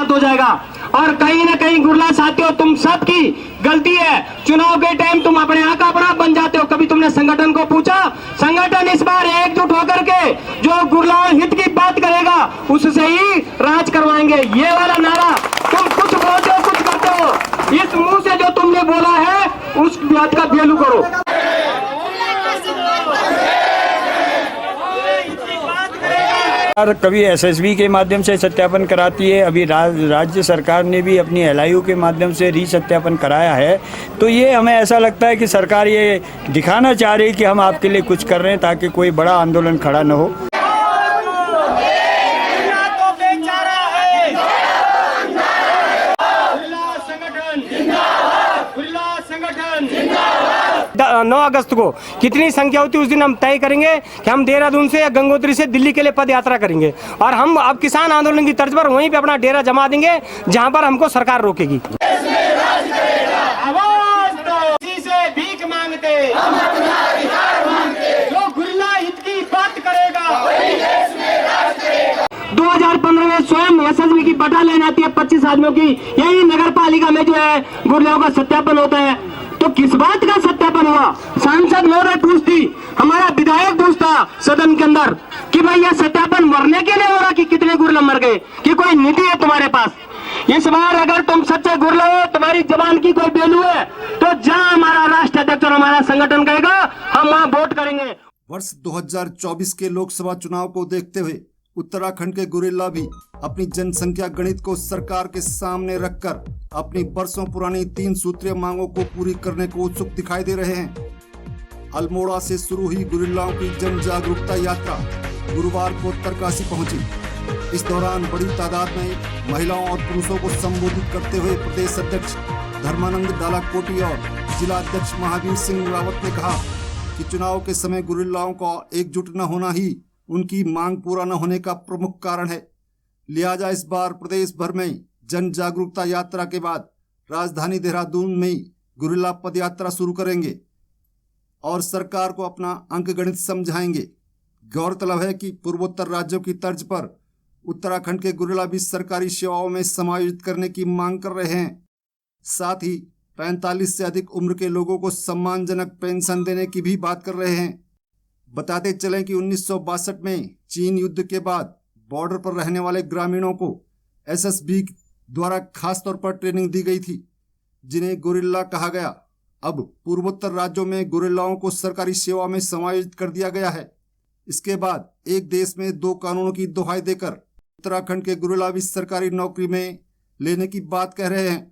समाप्त हो जाएगा। और कहीं ना कहीं गुरला साथियों, तुम सबकी गलती है। चुनाव के टाइम तुम अपने आका अपना बन जाते हो। कभी तुमने संगठन को पूछा? संगठन इस बार एकजुट होकर के जो गुरला हित की बात करेगा उससे ही राज करवाएंगे। ये वाला नारा तुम कुछ बोलते हो कुछ करते हो, इस मुंह से जो तुमने बोला है उस बात का वैल्यू करो। कभी एसएसबी के माध्यम से सत्यापन कराती है, अभी राज्य सरकार ने भी अपनी एलआईयू के माध्यम से रीसत्यापन कराया है। तो ये हमें ऐसा लगता है कि सरकार ये दिखाना चाह रही है कि हम आपके लिए कुछ कर रहे हैं ताकि कोई बड़ा आंदोलन खड़ा न हो। नौ अगस्त को कितनी संख्या होती है उस दिन हम तय करेंगे कि हम देहरादून से या गंगोत्री से दिल्ली के लिए पद यात्रा करेंगे। और हम अब किसान आंदोलन की तर्ज पर वहीं पे अपना डेरा जमा देंगे जहां पर हमको सरकार रोकेगी। भीख मांगते जो गुरला हित की बात करेगा 2015 में स्वयं एसएसबी की बटा लेने आती है 25 आदमियों की। यही नगर पालिका में जो है गुरलाओं का सत्यापन होता है। तो किस बात का सत्यापन हुआ? सांसद महोदय पूछती, हमारा विधायक पूछता सदन के अंदर कि भाई यह सत्यापन मरने के लिए हो रहा कि कितने गुरला मर गए, कि कोई नीति है तुम्हारे पास? इस बार अगर तुम सच्चे गुरला हो, तुम्हारी जबान की कोई वैल्यू है, तो जहां हमारा राष्ट्र अध्यक्ष और हमारा संगठन कहेगा हम वहां वोट करेंगे। वर्ष 2024 के लोकसभा चुनाव को देखते हुए उत्तराखंड के गुरिल्ला भी अपनी जनसंख्या गणित को सरकार के सामने रखकर अपनी बरसों पुरानी 3 सूत्रीय मांगों को पूरी करने को उत्सुक दिखाई दे रहे हैं। अल्मोड़ा से शुरू हुई गुरिल्लाओं की जन जागरूकता यात्रा गुरुवार को उत्तरकाशी पहुंची। इस दौरान बड़ी तादाद में महिलाओं और पुरुषों को संबोधित करते हुए प्रदेश अध्यक्ष धर्मानंद डालाकोटी और जिला अध्यक्ष महावीर सिंह रावत ने कहा कि चुनाव के समय गुरिल्लाओं का एकजुट न होना ही उनकी मांग पूरा न होने का प्रमुख कारण है। लिहाजा इस बार प्रदेश भर में जन जागरूकता यात्रा के बाद राजधानी देहरादून में गुरिल्ला पदयात्रा शुरू करेंगे और सरकार को अपना अंकगणित समझाएंगे। गौरतलब है कि पूर्वोत्तर राज्यों की तर्ज पर उत्तराखंड के गुरिल्ला भी सरकारी सेवाओं में समायोजित करने की मांग कर रहे हैं। साथ ही 45 से अधिक उम्र के लोगों को सम्मानजनक पेंशन देने की भी बात कर रहे हैं। बताते चलें कि 1962 में चीन युद्ध के बाद बॉर्डर पर रहने वाले ग्रामीणों को एसएसबी द्वारा खास तौर पर ट्रेनिंग दी गई थी, जिन्हें गुरिल्ला कहा गया। अब पूर्वोत्तर राज्यों में गुरिल्लाओं को सरकारी सेवा में समायोजित कर दिया गया है। इसके बाद एक देश में 2 कानूनों की दुहाई देकर उत्तराखंड के गुरिल्ला भी सरकारी नौकरी में लेने की बात कह रहे हैं।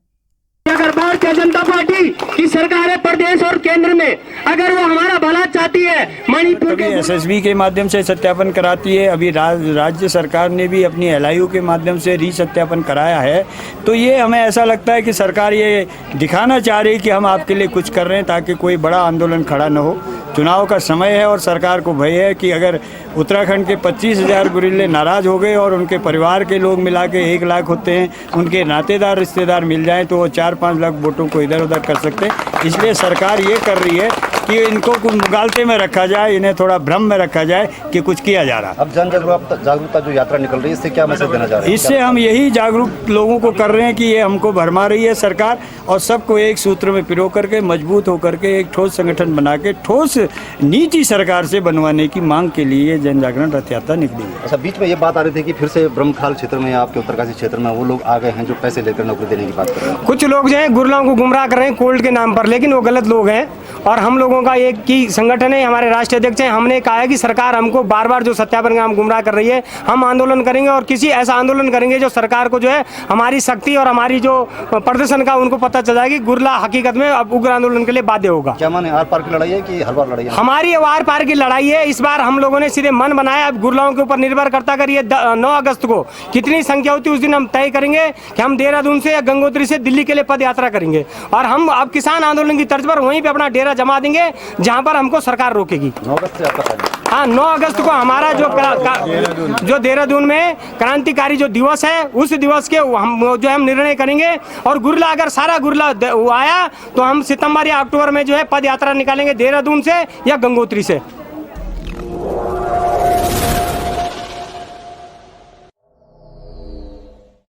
अगर भारतीय जनता पार्टी की सरकार है प्रदेश और केंद्र में, अगर वो हमारा भला चाहती है, मणिपुर कभी एसएसबी के माध्यम से सत्यापन कराती है, अभी राज्य सरकार ने भी अपनी एलआईयू के माध्यम से रीसत्यापन कराया है। तो ये हमें ऐसा लगता है कि सरकार ये दिखाना चाह रही है कि हम आपके लिए कुछ कर रहे हैं ताकि कोई बड़ा आंदोलन खड़ा न हो। चुनाव का समय है और सरकार को भय है कि अगर उत्तराखंड के 25,000 गुरिल्ले नाराज हो गए और उनके परिवार के लोग मिला के 1 लाख होते हैं, उनके नातेदार रिश्तेदार मिल जाएं तो वो 4-5 लाख वोटों को इधर उधर कर सकते हैं। इसलिए सरकार ये कर रही है कि इनको कुछ मुगालते में रखा जाए, इन्हें थोड़ा भ्रम में रखा जाए कि कुछ किया जा रहा है। अब जन जागरूकता जो यात्रा निकल रही है, इससे क्या मैसेज देना चाह रहे हैं? इससे हम यही जागरूक लोगों को कर रहे हैं कि ये हमको भरमा रही है सरकार, और सबको एक सूत्र में पिरो करके मजबूत होकर के एक ठोस संगठन बना के ठोस नीति सरकार से बनवाने की मांग के लिए जन जागरण रथ यात्रा निकली है। अच्छा, बीच में ये बात आ रही थी कि फिर से ब्रह्मखाल क्षेत्र में, आपके उत्तरकाशी क्षेत्र में वो लोग आ गए हैं जो पैसे लेकर नौकरी देने की बात कर रहे हैं। कुछ लोग जो है गुरलाओं को गुमराह कर रहे हैं कोल्ड के नाम पर, लेकिन वो गलत लोग हैं। और हम लोगों का एक की संगठन है, हमारे राष्ट्रीय अध्यक्ष हैं, हमने कहा है कि सरकार हमको बार बार जो सत्यापन का हम गुमराह कर रही है, हम आंदोलन करेंगे और किसी ऐसा आंदोलन करेंगे जो सरकार को जो है हमारी शक्ति और हमारी जो प्रदर्शन का उनको पता चल जाएगी। गुरला हकीकत में अब उग्र आंदोलन के लिए बाध्य होगा। क्या माने आर पार की लड़ाई है कि हर बार लड़ाई है? हमारी आर पार की लड़ाई है। इस बार हम लोगों ने सीधे मन बनाया, अब गुरलाओं के ऊपर निर्भर करता करिए 9 अगस्त को कितनी संख्या होती है उस दिन हम तय करेंगे कि हम देहरादून से या गंगोत्री से दिल्ली के लिए पद यात्रा करेंगे। और हम अब किसान आंदोलन की तर्ज पर वहीं पे अपना डेरा जमा देंगे जहां पर हमको सरकार रोकेगी। 9 अगस्त से आपका? हाँ, 9 अगस्त को हमारा जो देहरादून में क्रांतिकारी जो दिवस है, उस दिवस के हम निर्णय करेंगे। और गुरला अगर सारा गुरला आया तो हम सितंबर या अक्टूबर में जो है पद यात्रा निकालेंगे देहरादून से या गंगोत्री से।